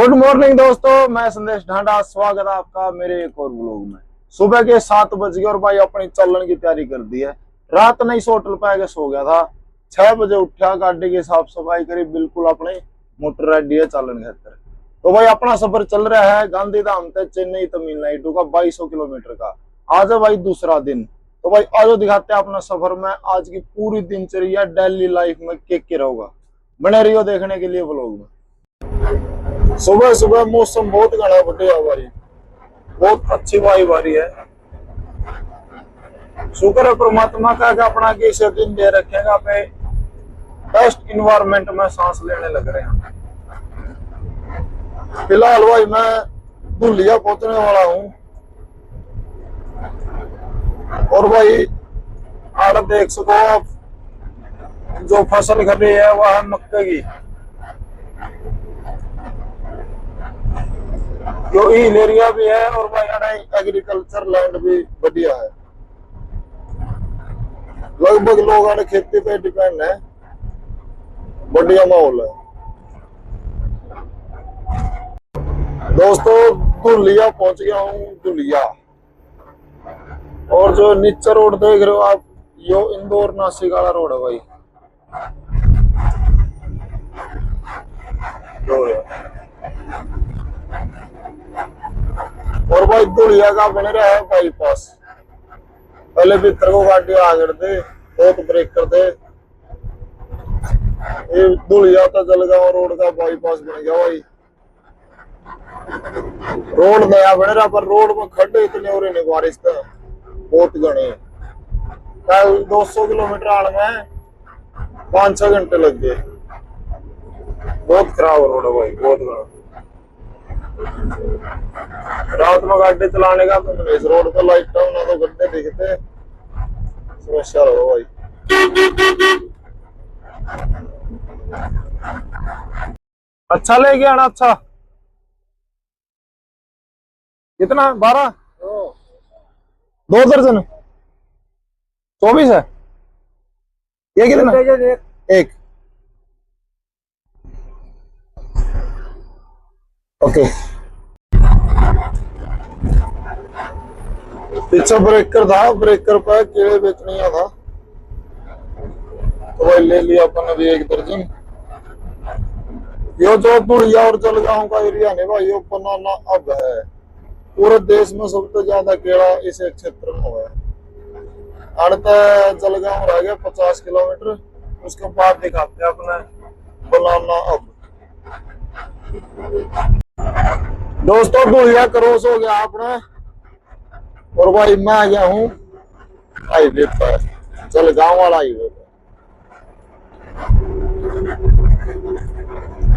Good morning दोस्तों, मैं संदेश ढांडा। स्वागत है आपका मेरे एक और ब्लॉग में। सुबह के 7 बज गए और भाई अपनी चलन की तैयारी कर दी है। रात नहीं सो होटल पे आके सो गया था। 6 बजे उठा, गाड़ी की साफ सफाई करी, बिल्कुल अपने मोटर रेडी है चलन खातर। तो भाई अपना सफर चल रहा है गांधीधाम से चेन्नई तमिलनाडु का 2200 किलोमीटर का। आज है भाई दूसरा दिन। तो भाई आज दिखाते हैं अपना सफर में आज की पूरी दिनचर्या डेली लाइफ में क्या रहोगा। बने रहियो देखने के लिए ब्लॉग में। सुबह सुबह मौसम बहुत घना बढ़िया भाई, बहुत अच्छी वाइब आ रही है। शुक्र है परमात्मा का कि अपना कैसे दिन दे रखेगा पे बेस्ट इन्वायरमेंट में सांस लेने लग रहे हैं। फिलहाल भाई मैं धुलिया पहुंचने वाला हूँ और भाई आड़ देख सको आप, जो फसल खड़ी है वह है मक्के की। जो हिल एरिया भी है और भाई एग्रीकल्चर लैंड भी बढ़िया है। लगभग लोग आने खेती पे डिपेंड है। बढ़िया माहौल है दोस्तों। धुलिया पहुंच गया हूँ, धुलिया। और जो नीचे रोड देख रहे हो आप, यो इंदौर नासिक वाला रोड है भाई। और भाई धुलिया का बन रहा है बाईपास। पहले भीतर को गाड़ी आगे दे, बहुत ब्रेक कर दे। ये धुलिया तो जलगांव रोड का बाईपास बन गया भाई। रोड नया बन रहा पर रोड में खड्डे इतने हो रहे बारिश का, बहुत घने। कल 200 किलोमीटर आने में 5-6 घंटे लग गए। बहुत खराब रोड है भाई, बहुत घना। रात में गाड़ी चलाने का तो इस रोड पर लाइट डाउन ना तो गड्ढे दिखते, समस्या रहो भाई। अच्छा लेके आना। अच्छा कितना? 12 2 दर्जन 24 है ये? कितना? एक। ओके। पीछे ब्रेकर था, ब्रेकर पर कीड़े बेचने था तो भाई ले लिया अपन भी 1 दर्जन। यो जो धुलिया और जलगांव का एरिया नहीं भाई, यो बनाना अब है। पूरे देश में सबसे ज्यादा कीड़ा इस क्षेत्र में हुआ है। अड़ता जलगांव रह गया 50 किलोमीटर। उसके बाद दिखाते हैं अपने बनाना अब। दोस्तों धुलिया क्रॉस हो गया आपने और भाई मैं आ गया हूँ हाईवे पर, जलगांव वाला हाईवे पर।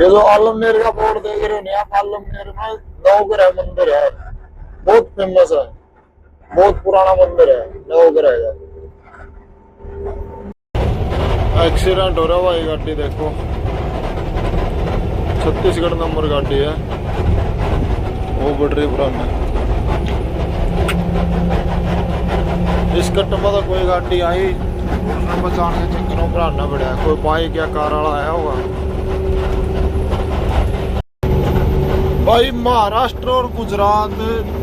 ये जो आलमनेर का बोर्ड देख रहे हो आप, आलमनेर में नवग्रह मंदिर है, बहुत फेमस है, बहुत पुराना मंदिर है नवग्रह का। एक्सीडेंट हो रहा भाई, गाड़ी देखो छत्तीसगढ़ नंबर गाड़ी है, वो बटरी पुराना। इस कट में तो कोई गाड़ी आई बचाने के चक्कर में भराना पड़ा, कोई बाइक या कार वाला आया होगा। भाई महाराष्ट्र और गुजरात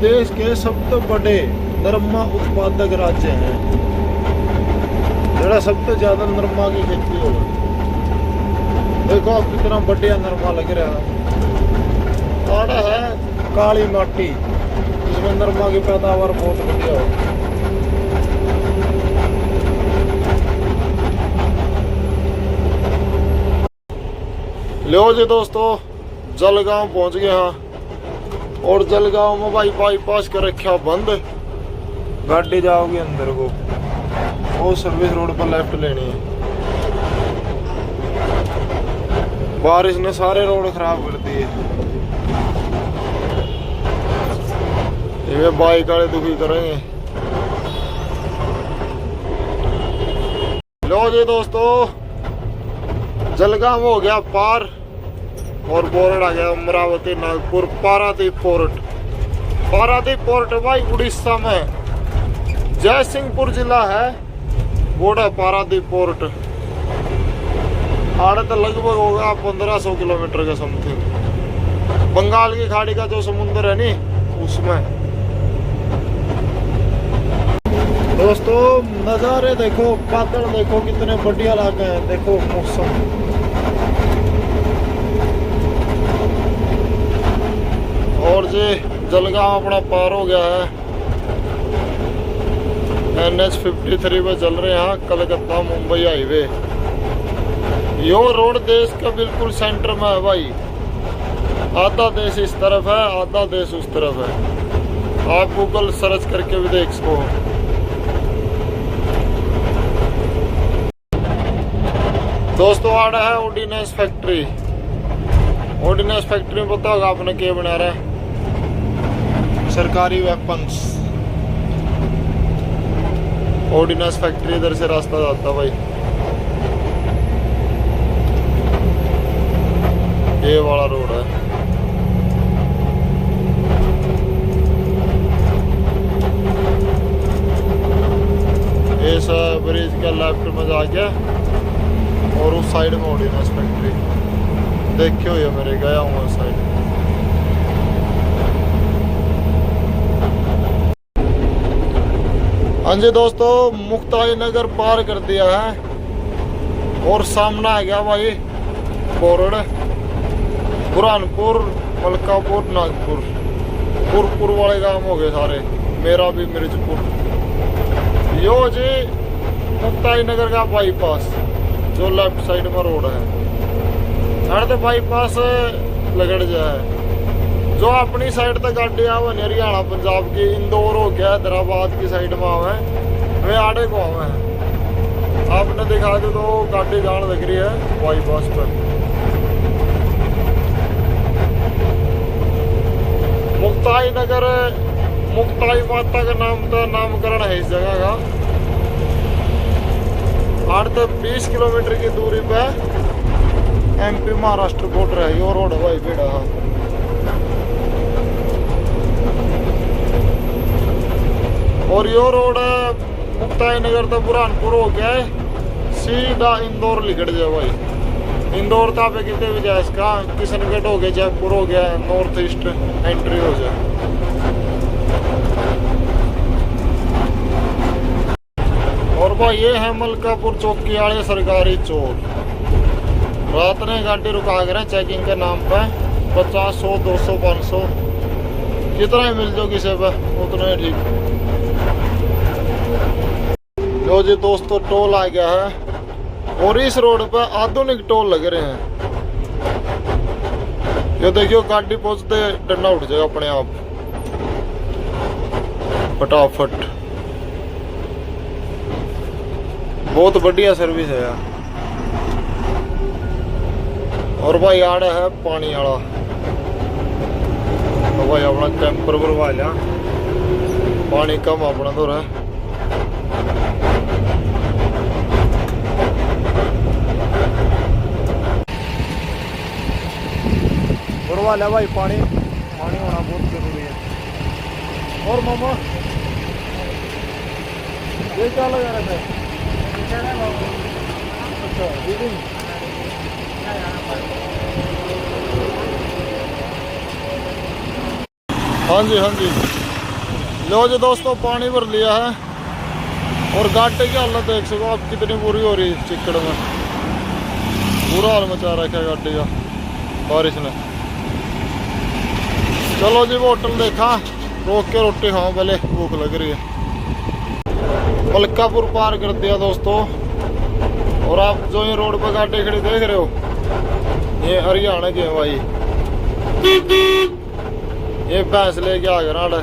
देश के सबसे बड़े नरमा उत्पादक राज्य हैं, जरा सबसे ज्यादा नरमा की खेती होगा। देखो अब कितना बढ़िया नरमा लग रहा है। आड़ा है काली माटी, इसमें नरमा की पैदावार बहुत बढ़िया हो। लो जी दोस्तों, जलगांव पहुंच गए हाँ। और जलगांव में भाई बाईपास कर रखा बंद, गाड़ी जाओगी अंदर को, वो सर्विस रोड पर लेफ्ट लेनी है। बारिश ने सारे रोड खराब कर दिए। ये बाइक वाले दुखी करेंगे। लो जी दोस्तों, जलगांव हो गया पार और बोर्ड आ गया अमरावती नागपुर पारादीप पोर्ट। पारादीप पोर्ट भाई उड़ीसा में जयसिंहपुर जिला है, बोर्ड है पारादीप पोर्ट। आड़े तो लगभग होगा 1500 किलोमीटर के समथिंग। बंगाल की खाड़ी का जो समुंदर है नी उसमें। दोस्तों नज़ारे देखो, बादल देखो कितने बढ़िया लगे हैं। देखो मौसम, और जी जलगांव अपना पार हो गया है। NH53 पे चल रहे हैं, कलकत्ता मुंबई हाईवे। यो रोड देश का बिल्कुल सेंटर में है भाई। आधा देश इस तरफ है, आधा देश उस तरफ है। आप गूगल सर्च करके भी देख सको। दोस्तों आ रहा है ऑर्डिनेंस फैक्ट्री। ऑर्डिनेंस फैक्ट्री में पता होगा आपने क्या बना रहा है? सरकारी वेपन्स। ऑर्डिनेंस फैक्ट्री इधर से रास्ता जाता भाई। ये वाला रोड है। इस ब्रिज के लेफ्ट में जाके और उस साइड में ऑर्डिनेंस फैक्ट्री देखे हुए मेरे, गया हूँ उस साइड। हाँ जी दोस्तों, मुक्ताई नगर पार कर दिया है और सामने आ गया भाई बोर्ड। बुरहानपुर, मलकापुर, नागपुर, पुरपुर वाले गांव हो गए सारे। मेरा भी मिर्जपुर। यो जी मुक्ताई नगर का बाईपास जो लेफ्ट साइड में रोड है। हर तो बाईपास लगड़ जाए। जो अपनी साइड तक गाड़ी आवे हरियाणा पंजाब की, इंदौर हो गया, हैदराबाद की साइड में आवे, वे आड़े को आवे हैं। आपने दिखा दो तो गाड़ी जान लग रही है बाईपास पर। मुक्ताई नगर, मुक्ताई माता का नामकरण है इस जगह का। 8 से 20 किलोमीटर की दूरी पे MP महाराष्ट्र बॉर्डर है। यो रोड भाई बेड़ा। और यो रोड मुक्ताई नगर तो बुरहानपुर हो गया है, सीधा इंदौर लिखट जाए भाई। इंदौर था पे कितने भी जाए, इसका किशनगढ़ हो गया, जयपुर हो गया, नॉर्थ ईस्ट एंट्री हो जाए। और भाई ये है मलकापुर चौकी वाले सरकारी चोर। रात ने गाड़ी रुका कर चेकिंग के नाम पे 50, 100, 200, 500 कितना ही मिल जाओ किसी पे उतना ही ठीक। लो जी दोस्तों टोल आ गया है और इस रोड पर आधुनिक टोल लग रहे हैं। ये देखियो गाड़ी पहुंचते डंडा उठ जाएगा अपने आप फटाफट। बहुत बढ़िया सर्विस है यार। और भाई आड़ा है पानी वाला, तो भाई अपना कैंपर भरवा लिया, पानी कम अपना तो है। भरवा लिया भाई पानी, पानी होना बहुत जरूरी है। और मामा ये क्या लगा रहे थे? अच्छा रीडिंग। हाँ जी हाँ जी। लो जी दोस्तों पानी भर लिया है और गाड़ी की हालत देख सको आप कितनी बुरी हो रही है। चिकड़ में बुरा हाल मचा रखा है गाड़ी का बारिश ने। चलो जी वो होटल देखा, रोक के रोटी खाओ पहले, भूख लग रही है। मलकापुर पार कर दिया दोस्तों। और आप जो ये रोड पर गाड़ी खड़ी देख रहे हो ये हरियाणा की है भाई। ये भैंस लेके आ गया ना,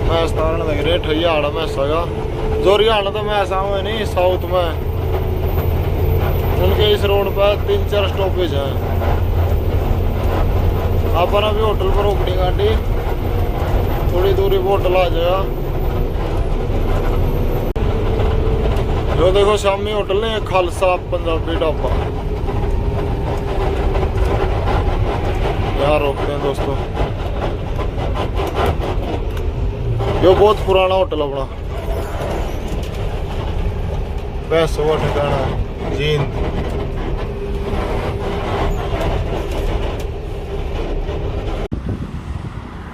भैंस तारन लग रही है ठैया आड़ा भैंसा का। जो हरियाणा तो भैंसा हुए नहीं साउथ में, उनके इस रोड पर 3-4 स्टॉपेज हैं। अपन अभी होटल पर रोकनी गाड़ी, थोड़ी दूरी पर होटल आ जाएगा। जो देखो शामी होटल ने खालसा पंजाबी ढाबा, यहाँ रोकते हैं दोस्तों। यो बहुत पुराना होटल अपना, पैसों का ठिकाना है जींद।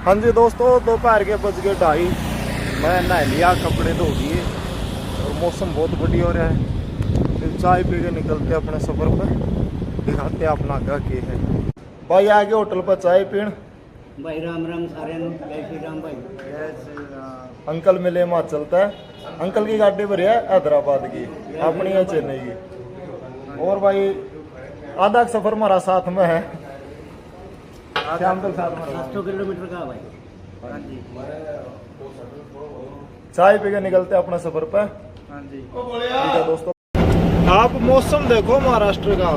हाँ जी दोस्तों, दोपहर के बज गए 2:30। मैं नहा लिया, कपड़े धो दिए और मौसम बहुत बढ़िया हो रहा है। फिर चाय पी के निकलते अपने सफ़र पर, दिखाते अपना आगे के है। भाई आगे होटल पर चाय पीण। भाई राम राम सारे जय श्री राम भाई। अंकल मिले हिमाचल तक। अंकल की गाड़ी भरी है हैदराबाद की, अपनी है चेन्नई की। और भाई आधा सफर हमारा साथ में है, शाम तक साथ में 700 किलोमीटर का भाई। हाँ जी, चाय पी के निकलते अपने सफर पे। हाँ जी, ठीक है दोस्तों, आप मौसम देखो महाराष्ट्र का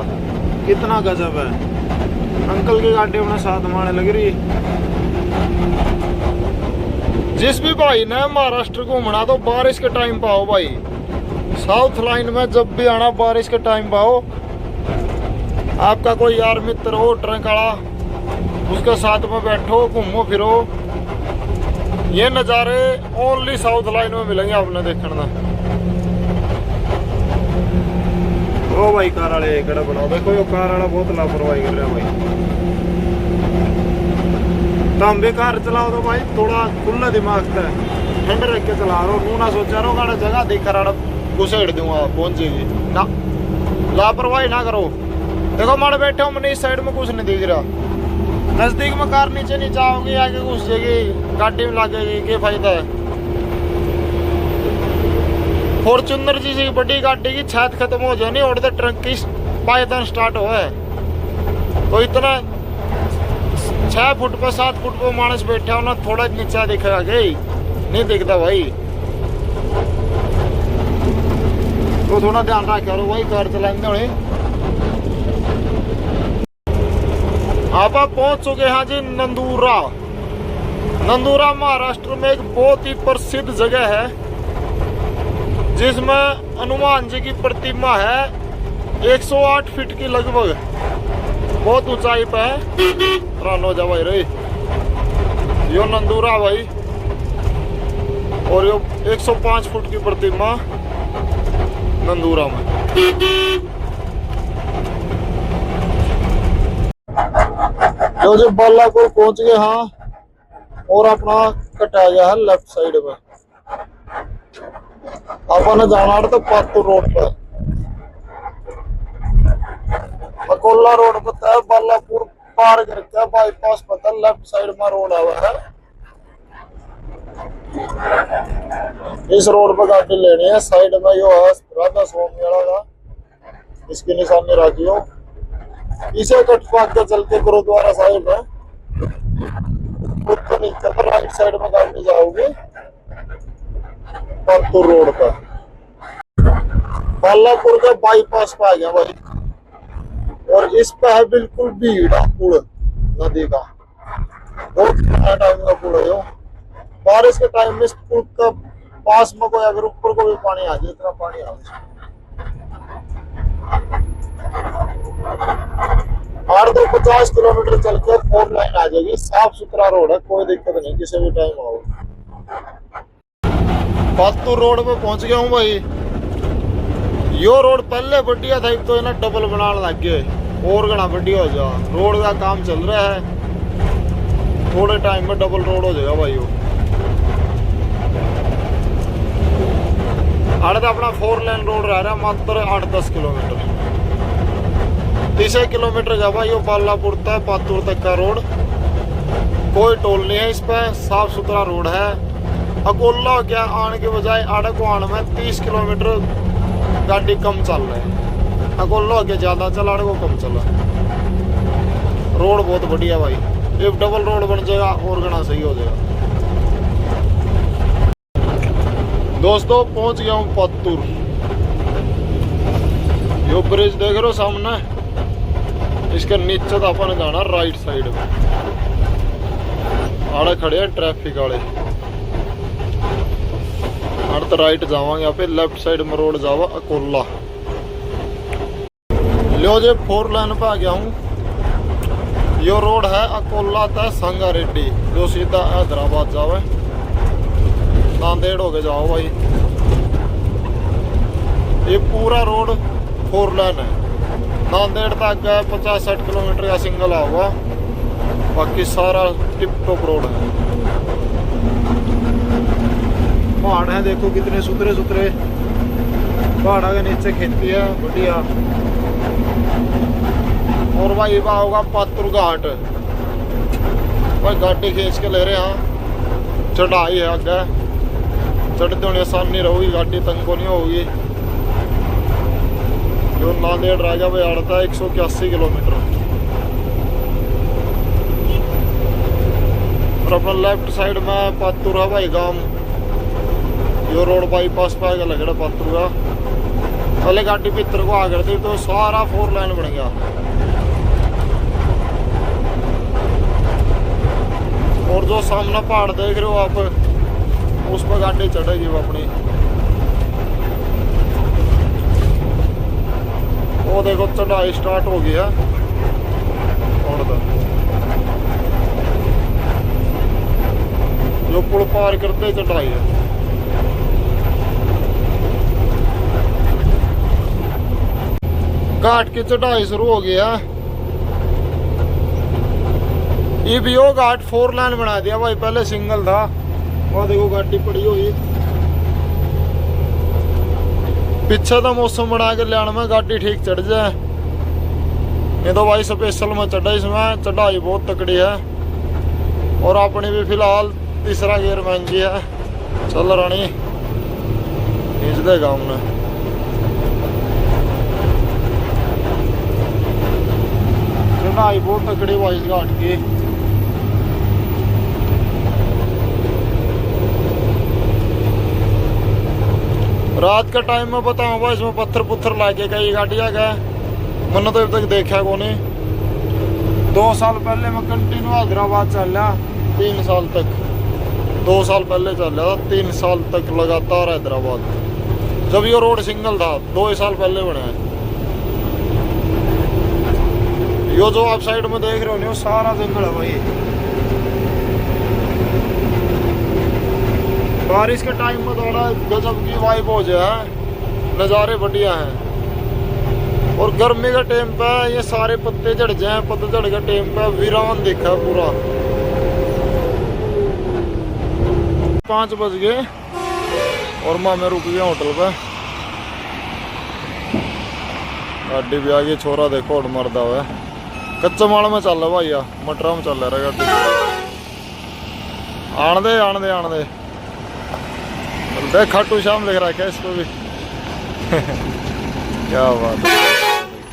कितना गजब है। अंकल की गाड़ी अपने साथ में आने लग रही। जिस भी भाई ने महाराष्ट्र घूमना तो बारिश के टाइम पे आओ भाई। साउथ लाइन में जब भी आना बारिश के टाइम पे आओ। आपका कोई यार मित्र हो ट्रक वाला, उसके साथ में बैठो, घूमो फिरो। ये नज़ारे ओनली साउथ लाइन में मिलेंगे आपने देखने में। ओ भाई कार वाले कड़ा बनाओ, देखो ये कार वाला बहुत लापरवाही कर रहा है भाई। तुम भी कार चलाओ तो भाई थोड़ा खुला दिमाग से ठंड रख के चला रहा हो, ना सोचा रहो गाड़ा जगह देख कर घुसेड़ दूंगा पहुंचेगी ना। लापरवाही ना करो। देखो मारे बैठे हो, मैंने इस साइड में कुछ नहीं दिख रहा। नजदीक में कार नीचे नहीं जाओगी, आगे घुस जाएगी, गाड़ी में लगेगी, क्या फायदा है। फॉर्च्यूनर जैसी बड़ी गाड़ी की छत खत्म हो जानी और तो ट्रक की पायदान स्टार्ट हो है। तो इतना 6 फुट पर 7 फुट पर मानस बैठा हो ना, थोड़ा नीचा दिखेगा गई नहीं दिखता भाई। तो थोड़ा ध्यान रखा करो भाई कार चलाएंगे होने। आप पहुंच चुके हैं जी नंदूरा। नंदूरा महाराष्ट्र में एक बहुत ही प्रसिद्ध जगह है, जिसमें हनुमान जी की प्रतिमा है 108 फीट की लगभग, बहुत ऊंचाई पे है। रानो जा भाई रे, यो नंदूरा भाई। और यो 105 फुट की प्रतिमा नंदूरा में। तो जो बालापुर पहुंच गए हाँ, और अपना कटा गया है लेफ्ट साइड में। अपन जाना तो पातुर रोड पर, अकोला रोड पता है, बालापुर पार करके बाईपास पता, लेफ्ट साइड में रोड आवा है। इस रोड पर गाड़ी लेनी है। साइड में यो है राधा स्वामी वाला का, इसकी निशानी रखियो। इसे कटवा के चल के गुरुद्वारा साहिब है, तो नीचे पर राइट साइड में गाड़ी जाओगे पातुर रोड पर। बालापुर का बाईपास पे आ गया भाई। और इस पे है बिल्कुल भीड़ पुल नदी का, बहुत टाइम का पुल है यो। बारिश के टाइम में इस पुल का पास में कोई अगर ऊपर को भी पानी आ जाए, इतना पानी आ जाए। 850 किलोमीटर चल के 4 लाइन आ जाएगी। साफ सुथरा रोड है, कोई दिक्कत नहीं, किसी भी टाइम आओ। पातुर रोड पे पहुंच गया हूँ भाई। यो रोड पहले बढ़िया था, तो इन्हें डबल बनाने लग गए और घना बढ़िया हो जा। रोड का काम चल रहा है, थोड़े टाइम में डबल रोड हो जाएगा भाई। अरे तो अपना 4 लेन रोड रह रहा है मात्र 8-10 किलोमीटर। 30 किलोमीटर का भाई यो बालापुर तक पातुर तक का रोड। कोई टोल नहीं है इस पे, साफ सुथरा रोड है। अकोला हो गया आने के बजाय आड़े को आने में 30 किलोमीटर गाड़ी कम चल रहा है। अकोला हो गया ज्यादा चल, आड़े को कम चला। रोड बहुत बढ़िया भाई, ये डबल रोड बन जाएगा और घना सही हो जाएगा। दोस्तों पहुंच गया हूँ पातुर। यो ब्रिज देख रहे हो सामने, इसके नीचे तो अपन जाना राइट साइड में। आड़े खड़े हैं ट्रैफिक वाले, तो राइट जावांगे। यहाँ पे लेफ्ट साइड में रोड जावा अकोला। लो जे 4 लाइन पे आ गया हूँ। यो रोड है अकोला तक संगारेड्डी, जो सीधा हैदराबाद जावे। नांदेड़ होके जाओ भाई। ये पूरा रोड 4 लाइन है। नांदेड़ तक 50-60 किलोमीटर का सिंगल होगा। बाकी सारा टिप टॉप रोड है। पहाड़ है देखो कितने सुथरे सुथरे, पहाड़ा के नीचे खेती है बढ़िया। और भाई वहाँ होगा पातुर घाट, भाई गाड़ी खींच के ले रहे हैं। चढ़ाई है आगे, चढ़ते होने आसानी रहोगी, गाड़ी तंग को नहीं होगी। जो नांदेड़ राजा भाई आड़ता है 181 किलोमीटर। और अपना लेफ्ट साइड में पातुर है भाई गांव। यो रोड बाईपास पे आगे लग रहा पातुर का। पहले गाड़ी भीतर को आ करती तो सारा 4 लाइन बन गया। और जो सामने पहाड़ देख रहे हो आप, उस पर गाड़ी चढ़ेगी वो अपनी। वो देखो चढ़ाई स्टार्ट हो गई है। और जो पुल पार करते चढ़ाई है। घाट की चढ़ाई शुरू हो गई है। ये भी वो घाट 4 लाइन बना दिया भाई, पहले सिंगल था। और देखो गाड़ी पड़ी हुई। पीछे तो मौसम बना के लियान में गाड़ी ठीक चढ़ जाए। ये तो भाई स्पेशल में चढ़ा, इसमें चढ़ाई बहुत तकड़ी है। और अपनी भी फिलहाल तीसरा गियर महंगी है। चल रानी खींच देगा हमने। चढ़ाई बहुत तकड़ी भाई इस घाट की। रात का टाइम में बताऊँ भाई, इसमें पत्थर पुत्थर लाके कई गाड़ियाँ गए। मैंने तो अब तक देखा को नहीं। 2 साल पहले मैं कंटिन्यू हैदराबाद चल रहा, 3 साल तक। 2 साल पहले चल रहा था, 3 साल तक लगातार हैदराबाद। जब ये रोड सिंगल था, 2 साल पहले बना है। यो जो आप साइड में देख रहे हो सारा जंगल है भाई। बारिश के टाइम में थोड़ा गजब की वाइब हो जाए, नज़ारे बढ़िया हैं। और गर्मी के टाइम पे ये सारे पत्ते झड़ जाए, पतझड़ के टाइम पे वीरान दिखा पूरा। 5 बज गए और मामे रुक गए होटल पे। गाड़ी भी आ गई, छोरा देखो उड़ मरदा हुआ। कच्चा माल में चल रहा भाई, मटरा में चल रहा गाड़ी। आन दे देख, खाटू श्याम लिख रहा है इसको भी। क्या बात है,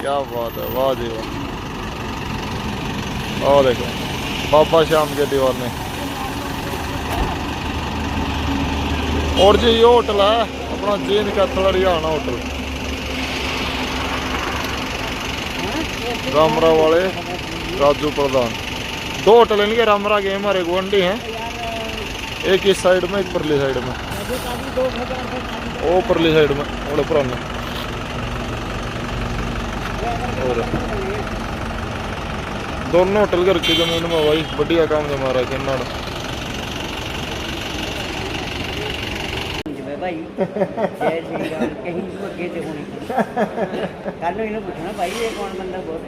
क्या बात है, वाह जी वाह। और देखो बाबा श्याम के दीवाने। और जी ये होटल है अपना जींद का थलड़ियाना होटल, रामरा वाले राजू प्रधान। 2 होटल इनके रामरा के हमारे गुआंढी हैं। एक इस साइड में, एक परली साइड में। वो परली साइड में बड़े पुराने। और दोनों होटल घर की जमीन में भाई बढ़िया काम जमा रहा है किन्ना। भाई जय श्री राम कहीं तो अगे ते होनी कल इन्हें पूछना भाई ये कौन बंदा बोल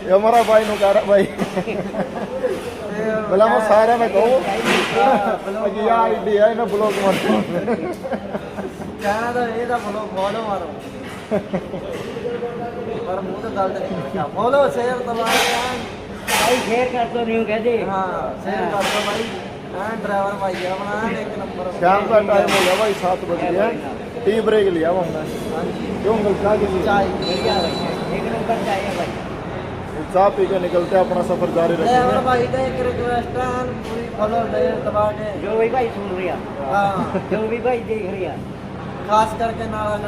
ये हमारा भाई नु कह रहा भाई। बोला मैं सारे में कहूँ कि यार आइडिया है ना ब्लॉग मार कहना तो ये था ब्लॉग फॉलो मारो पर मुंह तो गलत नहीं फॉलो शेयर दबाओ भाई, शेयर कर दो नहीं कहते। हाँ शेयर कर दो भाई। ड्राइवर भाई है अपना 1 नंबर। शाम का टाइम हो गया भाई, 7 बज गया। टी ब्रेक लिया हमने। क्यों चाय के लिए? चाय बढ़िया भाई, 1 नंबर चाय है भाई। चाय पी के निकलते अपना सफर जारी रखेंगे। भाई का एक रिक्वेस्ट है, पूरी फॉलो दबा के जो भी भाई सुन रही है, हाँ जो भी भाई देख रही है, खास करके नारायण